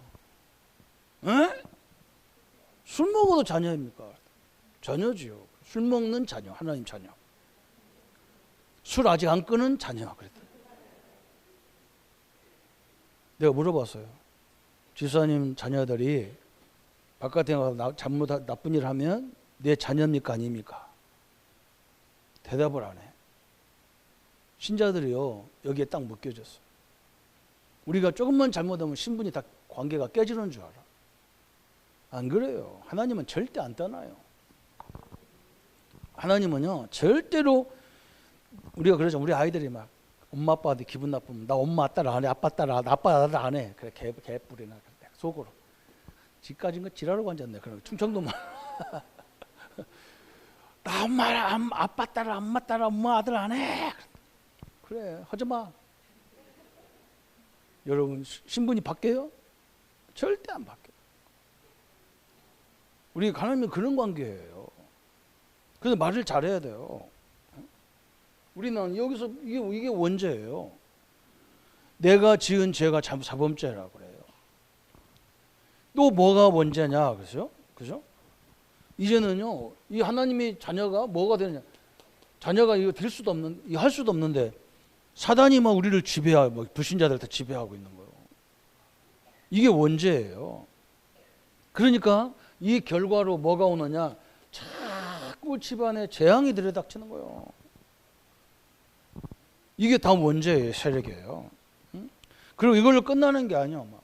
술 먹어도 자녀입니까? 자녀지요. 술 먹는 자녀, 하나님 자녀. 술 아직 안 끊은 자녀. 그랬더니 내가 물어봤어요. 지사님 자녀들이 바깥에 나가서 잘못 나쁜 일 하면 내 자녀입니까 아닙니까? 대답을 안 해. 신자들이요 여기에 딱 묶여졌어. 우리가 조금만 잘못하면 신분이 다 관계가 깨지는 줄 알아. 안 그래요. 하나님은 절대 안 떠나요. 하나님은요 절대로 우리가 그러죠. 우리 아이들이 막 엄마 아빠한테 기분 나쁘면 나 엄마 따라 안 해, 아빠 따라 안 해. 그래 개뿔이나 속으로. 지까진 거 지랄하고 앉았네. 그럼 충청도만 나 엄마 아빠 따라 엄마 따라 엄마 아들 안 해. 그래 하지 마. 여러분 신분이 바뀌어요? 절대 안 바뀌어요. 우리 하나님은 그런 관계예요. 그래서 말을 잘해야 돼요. 우리는 여기서 이게 원죄예요. 내가 지은 죄가 자범죄라고 그래요. 또 뭐가 원죄냐, 그죠? 이제는요, 이 하나님의 자녀가 뭐가 되느냐? 자녀가 이거 될 수도 없는, 이거 할 수도 없는데 사단이 막 우리를 지배하고, 불신자들 다 지배하고 있는 거예요. 이게 원죄예요. 그러니까 이 결과로 뭐가 오느냐? 자꾸 집안에 재앙이 들이닥치는 거예요. 이게 다 원죄의 세력이에요. 그리고 이걸로 끝나는 게 아니야. 막.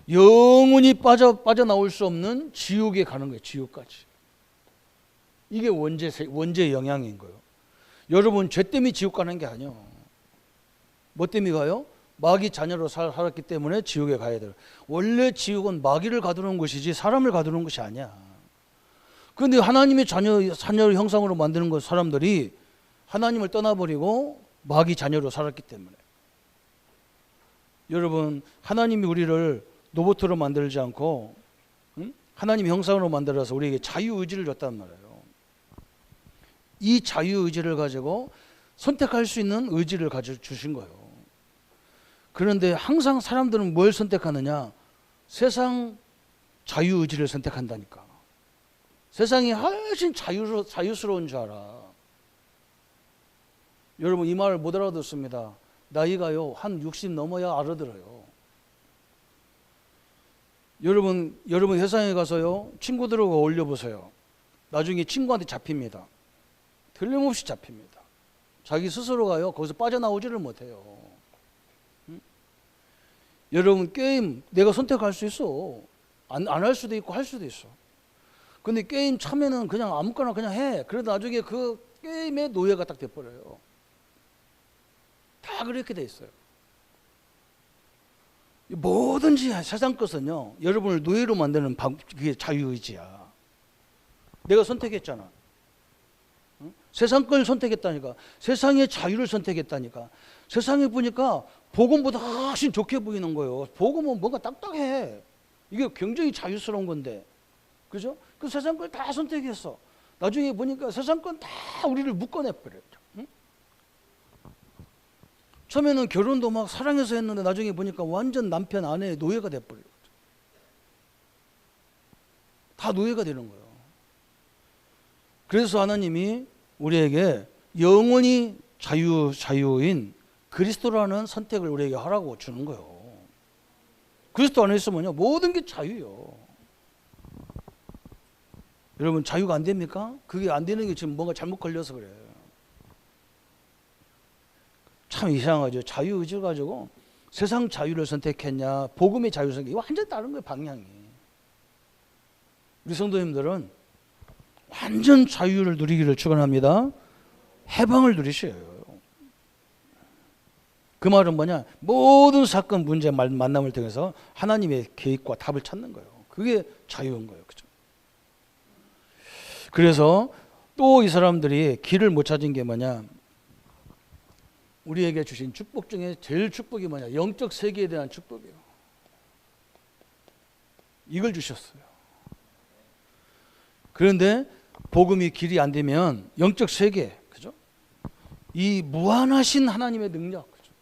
영원히 빠져나올 수 없는 지옥에 가는 거예요. 지옥까지. 이게 원죄의 영향인 거예요. 여러분 죄 때문에 지옥 가는 게 아니에요. 뭐 때문에 가요? 마귀 자녀로 살았기 때문에 지옥에 가야 돼요. 원래 지옥은 마귀를 가두는 것이지 사람을 가두는 것이 아니야. 그런데 하나님의 자녀를 형상으로 만드는 것 사람들이 하나님을 떠나버리고 마귀 자녀로 살았기 때문에. 여러분 하나님이 우리를 로봇으로 만들지 않고 하나님의 형상으로 만들어서 우리에게 자유의지를 줬단 말이에요. 이 자유의지를 가지고 선택할 수 있는 의지를 가져주신 거예요. 그런데 항상 사람들은 뭘 선택하느냐? 세상 자유의지를 선택한다니까. 세상이 훨씬 자유스러운 줄 알아. 여러분 이 말을 못 알아듣습니다. 나이가요 한 60 넘어야 알아들어요. 여러분 세상에 가서요 친구들하고 어울려 보세요. 나중에 친구한테 잡힙니다. 틀림없이 잡힙니다. 자기 스스로가요 거기서 빠져나오지를 못해요. 여러분 게임 내가 선택할 수 있어. 안 할 수도 있고 할 수도 있어. 근데 게임 참여는 그냥 아무거나 그냥 해. 그래도 나중에 그 게임의 노예가 딱 돼버려요. 다 그렇게 돼 있어요. 뭐든지 세상 것은요 여러분을 노예로 만드는 그게 자유의지야. 내가 선택했잖아. 응? 세상 걸 선택했다니까. 세상의 자유를 선택했다니까. 세상에 보니까 복음보다 훨씬 좋게 보이는 거예요. 복음은 뭔가 딱딱해. 이게 굉장히 자유스러운 건데, 그죠? 그 세상 걸 다 선택했어. 나중에 보니까 세상 건 다 우리를 묶어내버렸죠. 응? 처음에는 결혼도 막 사랑해서 했는데 나중에 보니까 완전 남편 아내의 노예가 돼버려요. 다 노예가 되는 거예요. 그래서 하나님이 우리에게 영원히 자유인 그리스도라는 선택을 우리에게 하라고 주는 거예요. 그리스도 안에 있으면요 모든 게 자유예요. 여러분 자유가 안 됩니까? 그게 안 되는 게 지금 뭔가 잘못 걸려서 그래요. 참 이상하죠. 자유의지 가지고 세상 자유를 선택했냐 복음의 자유를 선택했냐 이거 완전 다른 거예요. 방향이. 우리 성도님들은 완전 자유를 누리기를 축원합니다. 해방을 누리셔요. 그 말은 뭐냐? 모든 사건 문제 만남을 통해서 하나님의 계획과 답을 찾는 거예요. 그게 자유인 거예요. 그죠? 그래서 또 이 사람들이 길을 못 찾은 게 뭐냐? 우리에게 주신 축복 중에 제일 축복이 뭐냐? 영적 세계에 대한 축복이에요. 이걸 주셨어요. 그런데 복음이 길이 안 되면 영적 세계, 그죠? 이 무한하신 하나님의 능력, 그죠?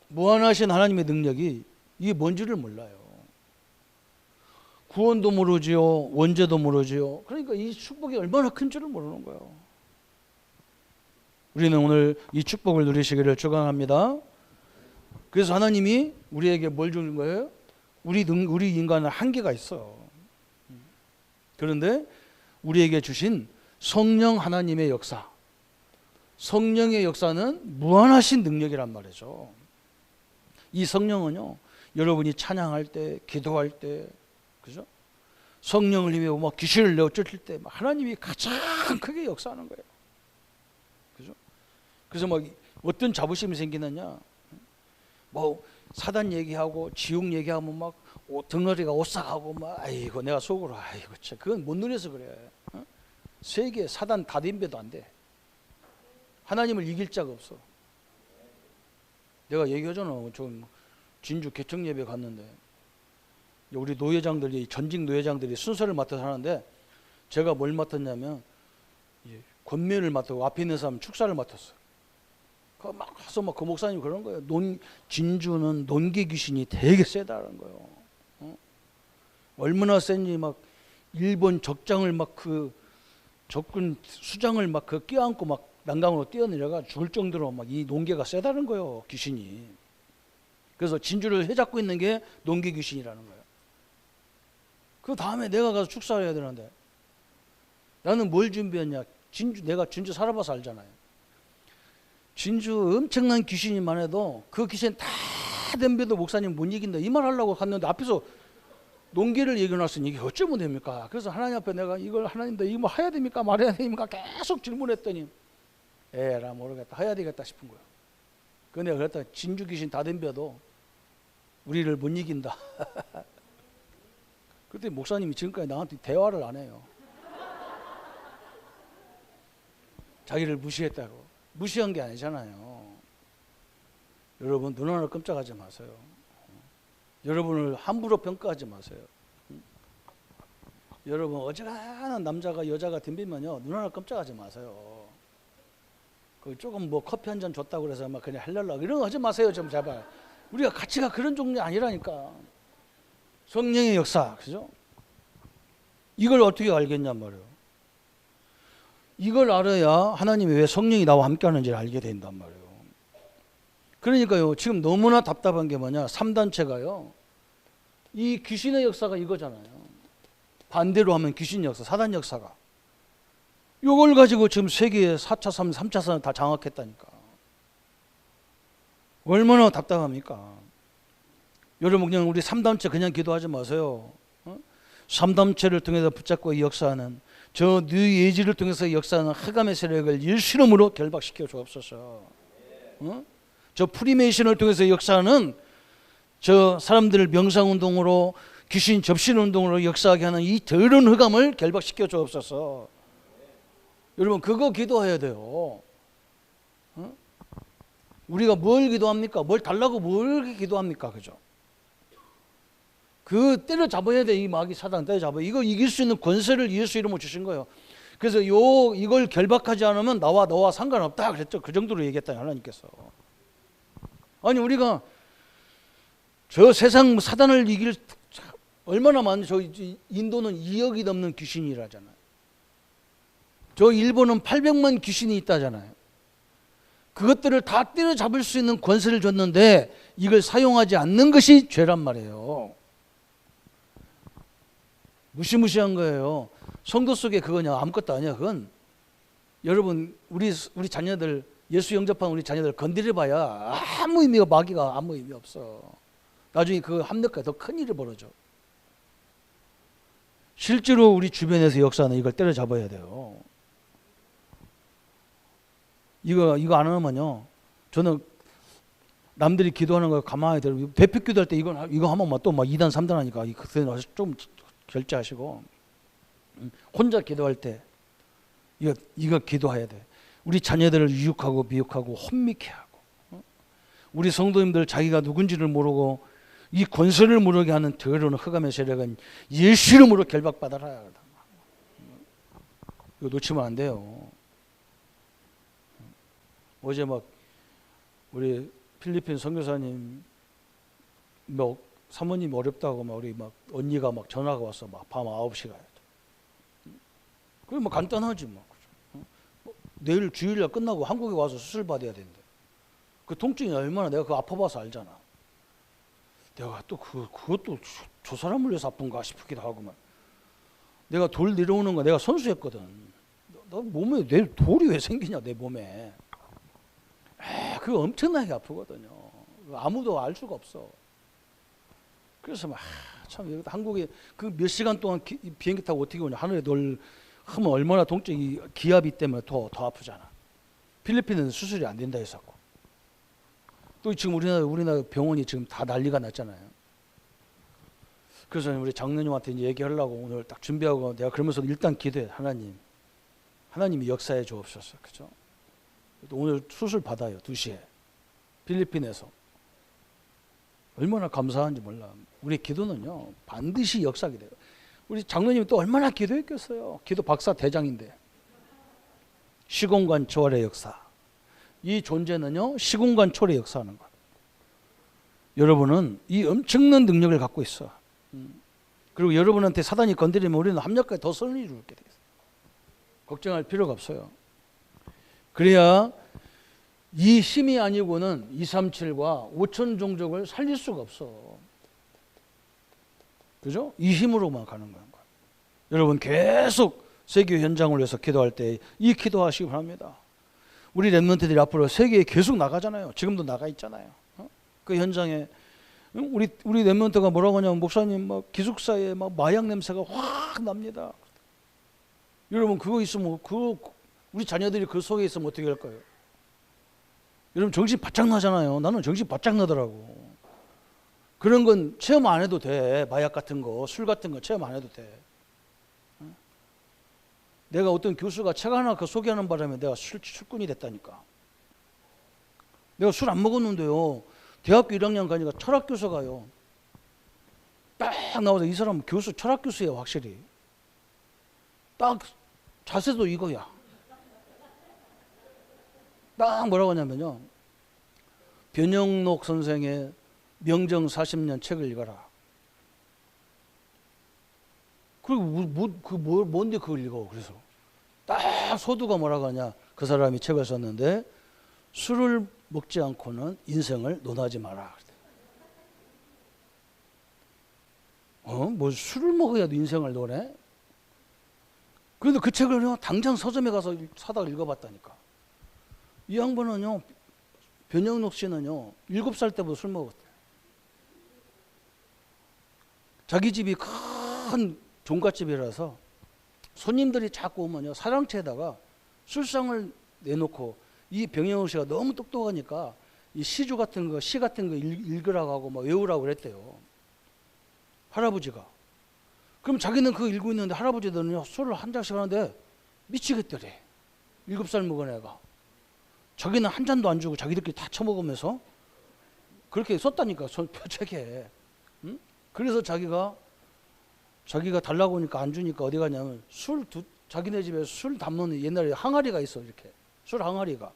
무한하신 하나님의 능력이 이게 뭔지를 몰라요. 구원도 모르지요, 원죄도 모르지요. 그러니까 이 축복이 얼마나 큰 줄을 모르는 거예요. 우리는 오늘 이 축복을 누리시기를 축원합니다. 그래서 하나님이 우리에게 뭘 주는 거예요? 우리 인간은 한계가 있어요. 그런데 우리에게 주신 성령 하나님의 역사, 성령의 역사는 무한하신 능력이란 말이죠. 이 성령은요, 여러분이 찬양할 때, 기도할 때, 그죠? 성령을 힘입어 막 귀신을 내어 쫓을 때 하나님이 가장 크게 역사하는 거예요. 그죠? 그래서 막 어떤 자부심이 생기느냐? 뭐 사단 얘기하고 지옥 얘기하면 막 덩어리가 오싹하고 막 아이고 내가 속으로 아이고 참 그건 못 누려서 그래. 어? 세계 사단 다 덤벼도 안 돼. 하나님을 이길 자가 없어. 내가 얘기하잖아. 좀 진주 개척 예배 갔는데 우리 노회장들이 전직 노회장들이 순서를 맡아서 하는데 제가 뭘 맡았냐면 권면을 맡고 앞에 있는 사람 축사를 맡았어요. 막 가서 막 그 목사님 그런 거예요. 진주는 논개 귀신이 되게 세다는 거예요. 어? 얼마나 센지 막 일본 적장을 막 그 적군 수장을 막 그 껴안고 막 난강으로 뛰어내려가 죽을 정도로 막 이 논개가 세다는 거예요. 귀신이. 그래서 진주를 해잡고 있는 게 논개 귀신이라는 거예요. 그 다음에 내가 가서 축사를 해야 되는데 나는 뭘 준비했냐? 내가 진주 살아봐서 알잖아요. 진주 엄청난 귀신이만 해도 그 귀신 다 덤벼도 목사님 못 이긴다 이 말 하려고 갔는데 앞에서 논개를 얘기해놨으니 이게 어쩌면 됩니까? 그래서 하나님 앞에 내가 이걸 하나님도 이거 뭐 해야 됩니까? 말해야 됩니까? 계속 질문했더니 에라 모르겠다 해야 되겠다 싶은 거예요. 그 내가 그랬다 진주 귀신 다 덤벼도 우리를 못 이긴다. 그때 목사님이 지금까지 나한테 대화를 안 해요. 자기를 무시했다고. 무시한 게 아니잖아요. 여러분 눈 하나 깜짝하지 마세요. 여러분을 함부로 평가하지 마세요. 여러분 어지간한 남자가 여자가 덤비면요 눈 하나 깜짝하지 마세요. 그 조금 뭐 커피 한 잔 줬다고 그래서 막 그냥 할랄라 이런 거 하지 마세요 좀 제발. 우리가 가치가 그런 종류 아니라니까. 성령의 역사, 그죠? 이걸 어떻게 알겠냔 말이에요. 이걸 알아야 하나님이 왜 성령이 나와 함께 하는지를 알게 된단 말이에요. 그러니까요, 지금 너무나 답답한 게 뭐냐, 3단체가요, 이 귀신의 역사가 이거잖아요. 반대로 하면 귀신 역사, 사단 역사가. 이걸 가지고 지금 세계의 4차, 3차선을 다 장악했다니까. 얼마나 답답합니까? 여러분 그냥 우리 3단체 그냥 기도하지 마세요. 3단체를 통해서 붙잡고 역사하는 저 뉘에지를 통해서 역사하는 흑암의 세력을 일실험으로 결박시켜 주옵소서. 저 프리메이션을 통해서 역사하는 저 사람들을 명상운동으로 귀신 접신운동으로 역사하게 하는 이 더러운 흑암을 결박시켜 주옵소서. 여러분 그거 기도해야 돼요. 우리가 뭘 기도합니까? 뭘 달라고 뭘 기도합니까? 그죠? 그 때려잡아야 돼. 이 마귀 사단 때려잡아야. 이거 이길 수 있는 권세를 예수 이름으로 주신 거예요. 그래서 이걸 결박하지 않으면 나와 너와 상관없다 그랬죠. 그 정도로 얘기했다 하나님께서. 아니 우리가 저 세상 사단을 이길 얼마나 많은 저 인도는 2억이 넘는 귀신이라잖아요. 저 일본은 800만 귀신이 있다잖아요. 그것들을 다 때려잡을 수 있는 권세를 줬는데 이걸 사용하지 않는 것이 죄란 말이에요. 무시무시한 거예요. 성도 속에 그거냐 아무것도 아니야. 그건 여러분 우리 자녀들 예수 영접한 우리 자녀들 건드려봐야 아무 의미가 마귀가 아무 의미 없어. 나중에 그 합력과 더 큰 일이 벌어져. 실제로 우리 주변에서 역사하는 이걸 때려잡아야 돼요. 이거 안 하면요. 저는 남들이 기도하는 거 가만히 들어. 대표 기도할 때 이거 하면 또 막 2단 3단 하니까 그때는 좀 결제하시고 혼자 기도할 때 이거 기도해야 돼. 우리 자녀들을 유혹하고 미혹하고 혼미케 하고 우리 성도님들 자기가 누군지를 모르고 이 권세를 모르게 하는 더러운 흑암의 세력은 예수 이름으로 결박받아라. 이거 놓치면 안 돼요. 어제 막 우리 필리핀 선교사님 뭐 사모님 어렵다고 막 우리 막 언니가 막 전화가 왔어. 막 밤 9시 가야 돼. 그게 뭐 간단하지 뭐. 내일 주일날 끝나고 한국에 와서 수술 받아야 되는데 그 통증이 얼마나 내가 그거 아파봐서 알잖아. 내가 또 그것도 저 사람을 위해서 아픈가 싶기도 하고만. 내가 돌 내려오는 거 내가 선수했거든. 나 몸에 내 돌이 왜 생기냐 내 몸에. 그거 엄청나게 아프거든요. 아무도 알 수가 없어. 그래서 막 참 한국에 그 몇 시간 동안 비행기 타고 어떻게 오냐. 하늘에 널 하면 얼마나 동쪽이 기압이 때문에 더 아프잖아. 필리핀은 수술이 안 된다 했었고. 또 지금 우리나라 병원이 지금 다 난리가 났잖아요. 그래서 우리 장로님한테 이제 얘기하려고 오늘 딱 준비하고 내가 그러면서 일단 기도해. 하나님이 역사해 주옵소서. 그죠? 오늘 수술 받아요. 2시에. 필리핀에서. 얼마나 감사한지 몰라. 우리 기도는요. 반드시 역사하게 돼요. 우리 장로님이 또 얼마나 기도했겠어요. 기도 박사 대장인데. 시공간 초월의 역사. 이 존재는요. 시공간 초월의 역사하는 거예요. 여러분은 이 엄청난 능력을 갖고 있어. 그리고 여러분한테 사단이 건드리면 우리는 합력까지 더 선을 이루게 돼 있어요. 걱정할 필요가 없어요. 그래야 이 힘이 아니고는 237과 5천 종족을 살릴 수가 없어. 그죠? 이 힘으로만 가는 거예요. 여러분 계속 세계 현장을 위해서 기도할 때 이 기도하시기 바랍니다. 우리 렘넌트들이 앞으로 세계에 계속 나가잖아요. 지금도 나가 있잖아요. 그 현장에 우리 렘넌트가 뭐라고 하냐면 목사님 막 기숙사에 막 마약 냄새가 확 납니다. 여러분 그거 있으면 우리 자녀들이 그 속에 있으면 어떻게 할 거예요? 여러분 정신 바짝 나잖아요. 나는 정신 바짝 나더라고. 그런 건 체험 안 해도 돼. 마약 같은 거, 술 같은 거 체험 안 해도 돼. 내가 어떤 교수가 책 하나 그 소개하는 바람에 내가 술꾼이 됐다니까. 내가 술 안 먹었는데요. 대학교 1학년 가니까 철학 교수가요. 딱 나와서 이 사람 교수, 철학 교수예요, 확실히. 딱 자세도 이거야. 딱 뭐라고 하냐면요. 변영록 선생의 명정 40년 책을 읽어라. 그리고 뭔데 그걸 읽어. 그래서 딱 소두가 뭐라고 하냐. 그 사람이 책을 썼는데 술을 먹지 않고는 인생을 논하지 마라. 뭐 술을 먹어야도 인생을 논해? 그런데 그 책을요 당장 서점에 가서 사다가 읽어봤다니까. 이 양반은요 변영록 씨는요 7살 때부터 술 먹었대. 자기 집이 큰 종갓집이라서 손님들이 자꾸 오면요 사랑채에다가 술상을 내놓고 이 병영록 씨가 너무 똑똑하니까 이 시주 같은 거, 시 같은 거 읽으라고 하고 막 외우라고 그랬대요. 할아버지가. 그럼 자기는 그거 읽고 있는데 할아버지들은요 술을 한 잔씩 하는데 미치겠더래. 7살 먹은 애가. 자기는 한 잔도 안 주고 자기들끼리 다 처먹으면서 그렇게 썼다니까 표책에. 응? 그래서 자기가 달라고 하니까 안 주니까 어디 가냐면 자기네 집에 술 담는 옛날에 항아리가 있어. 이렇게 술 항아리가.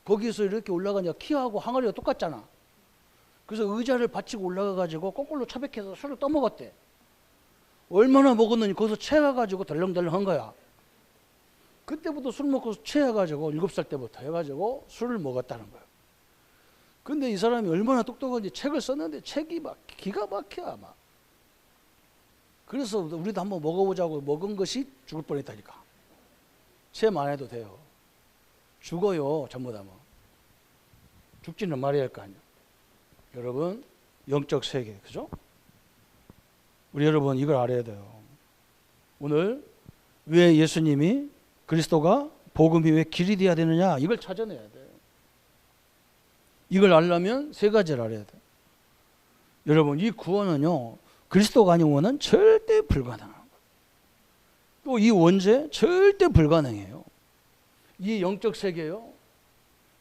거기에서 이렇게 올라가니까 키하고 항아리가 똑같잖아. 그래서 의자를 받치고 올라가가지고 거꾸로 차백해서 술을 떠먹었대. 얼마나 먹었느니 거기서 체해가지고 덜렁덜렁 한 거야. 그때부터 술 먹고 체해가지고 7살 때부터 해가지고 술을 먹었다는 거야. 근데 이 사람이 얼마나 똑똑한지 책을 썼는데 책이 막 기가 막혀 막. 그래서 우리도 한번 먹어보자고 먹은 것이 죽을 뻔했다니까. 체험 안 해도 돼요. 죽어요 전부 다 뭐. 죽지는 말아야 할 거 아니야. 여러분 영적 세계 그죠? 우리 여러분 이걸 알아야 돼요. 오늘 왜 예수님이 그리스도가 복음이 왜 길이 돼야 되느냐 이걸 찾아내야 돼. 이걸 알려면 3가지를 알아야 돼. 여러분 이 구원은요 그리스도가 아니고는 절대 불가능한 거예요. 또 이 원죄 절대 불가능해요. 이 영적 세계요.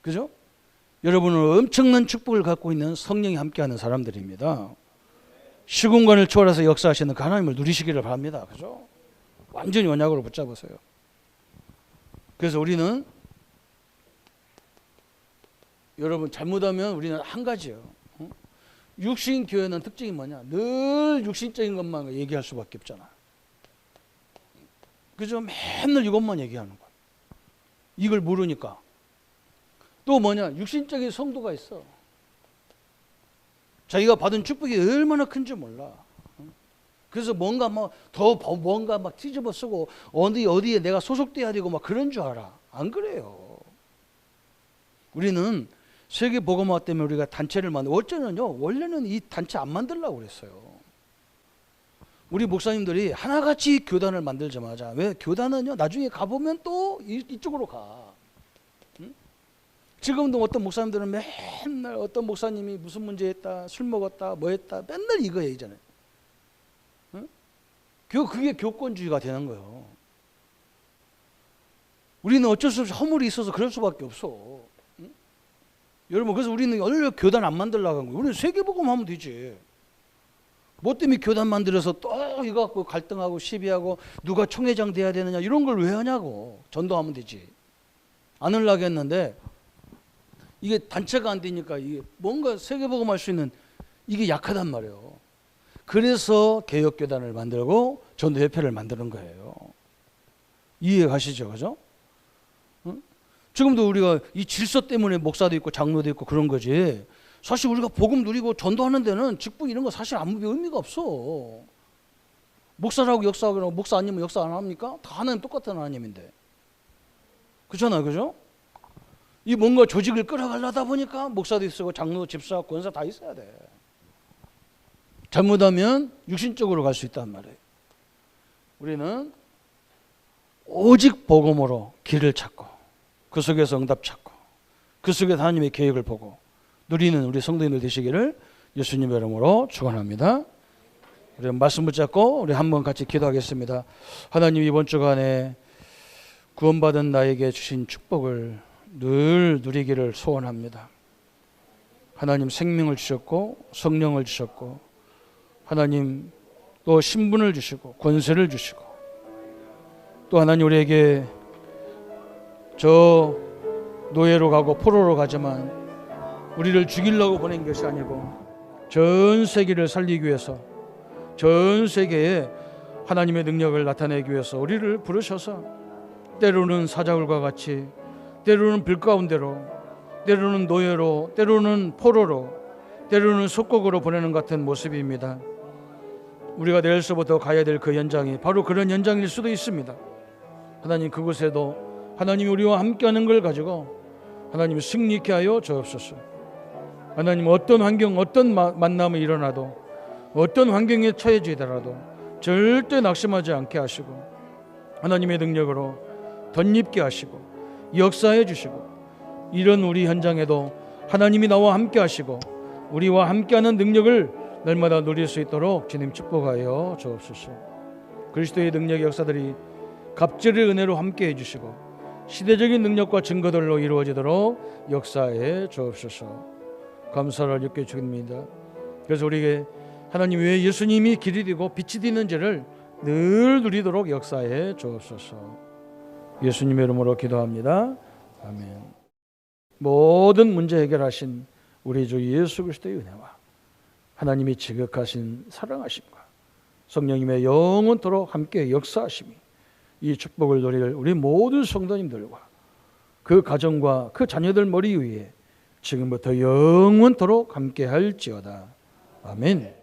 그죠? 여러분은 엄청난 축복을 갖고 있는 성령이 함께하는 사람들입니다. 시공간을 초월해서 역사하시는 그 하나님을 누리시기를 바랍니다. 그죠? 완전히 언약으로 붙잡으세요. 그래서 우리는 여러분 잘못하면 우리는 한 가지예요. 육신 교회는 특징이 뭐냐? 늘 육신적인 것만 얘기할 수밖에 없잖아. 그죠? 맨날 이것만 얘기하는 거야. 이걸 모르니까. 또 뭐냐? 육신적인 성도가 있어. 자기가 받은 축복이 얼마나 큰지 몰라. 그래서 뭔가 뭔가 뒤집어 쓰고 어디에 내가 소속돼야 되고 막 그런 줄 알아. 안 그래요. 우리는 세계 복음화 때문에 우리가 단체를 원래는 이 단체 안 만들려고 그랬어요. 우리 목사님들이 하나같이 교단을 만들자마자, 왜 교단은요 나중에 가보면 또 이쪽으로 가. 응? 지금도 어떤 목사님들은 맨날 어떤 목사님이 무슨 문제 했다, 술 먹었다, 뭐 했다, 맨날 이거 얘기잖아요. 응? 그게 교권주의가 되는 거예요. 우리는 어쩔 수 없이 허물이 있어서 그럴 수밖에 없어. 응? 여러분, 그래서 우리는 원래 교단 안 만들려고 한 거예요. 우리는 세계복음 하면 되지. 뭐 때문에 교단 만들어서 또 이거 갖고 갈등하고 시비하고 누가 총회장 돼야 되느냐 이런 걸 왜 하냐고. 전도하면 되지. 안 하려고 했는데 이게 단체가 안 되니까 이게 뭔가 세계복음 할 수 있는 이게 약하단 말이에요. 그래서 개혁교단을 만들고 전도협회를 만드는 거예요. 이해 가시죠? 그죠? 응? 지금도 우리가 이 질서 때문에 목사도 있고 장로도 있고 그런 거지. 사실 우리가 복음 누리고 전도하는 데는 직분 이런 거 사실 아무 의미가 없어. 목사라고 역사하고 목사 아니면 역사 안 합니까? 다 하나님 똑같은 하나님인데. 그렇잖아요. 그죠? 이 뭔가 조직을 끌어가려다 보니까 목사도 있고 장로, 집사, 권사 다 있어야 돼. 잘못하면 육신적으로 갈 수 있단 말이에요. 우리는 오직 복음으로 길을 찾고 그 속에서 응답 찾고 그 속에서 하나님의 계획을 보고 누리는 우리 성도님들 되시기를 예수님의 이름으로 축원합니다. 우리 말씀 붙잡고 우리 한번 같이 기도하겠습니다. 하나님, 이번 주간에 구원받은 나에게 주신 축복을 늘 누리기를 소원합니다. 하나님, 생명을 주셨고 성령을 주셨고 하나님 또 신분을 주시고 권세를 주시고 또 하나님 우리에게 저 노예로 가고 포로로 가지만 우리를 죽이려고 보낸 것이 아니고 전 세계를 살리기 위해서 전 세계에 하나님의 능력을 나타내기 위해서 우리를 부르셔서 때로는 사자굴과 같이 때로는 불 가운데로 때로는 노예로 때로는 포로로 때로는 속국으로 보내는 같은 모습입니다. 우리가 내일서부터 가야 될 그 현장이 바로 그런 현장일 수도 있습니다. 하나님, 그곳에도 하나님이 우리와 함께하는 걸 가지고 하나님 승리케 하여 주옵소서. 하나님, 어떤 환경 어떤 만남이 일어나도 어떤 환경에 처해지더라도 절대 낙심하지 않게 하시고 하나님의 능력으로 덧입게 하시고 역사해 주시고 이런 우리 현장에도 하나님이 나와 함께 하시고 우리와 함께하는 능력을 날마다 누릴 수 있도록 주님 축복하여 주옵소서. 그리스도의 능력의 역사들이 갑절의 은혜로 함께 해주시고 시대적인 능력과 증거들로 이루어지도록 역사해 주옵소서. 감사를 여겨 주옵니다. 그래서 우리에게 하나님 왜 예수님이 길이 되고 빛이 되는지를 늘 누리도록 역사해 주옵소서. 예수님의 이름으로 기도합니다. 아멘. 모든 문제 해결하신 우리 주 예수 그리스도의 은혜와 하나님이 지극하신 사랑하심과 성령님의 영원토록 함께 역사하심이 이 축복을 누릴 우리 모든 성도님들과 그 가정과 그 자녀들 머리 위에 지금부터 영원토록 함께 할지어다. 아멘.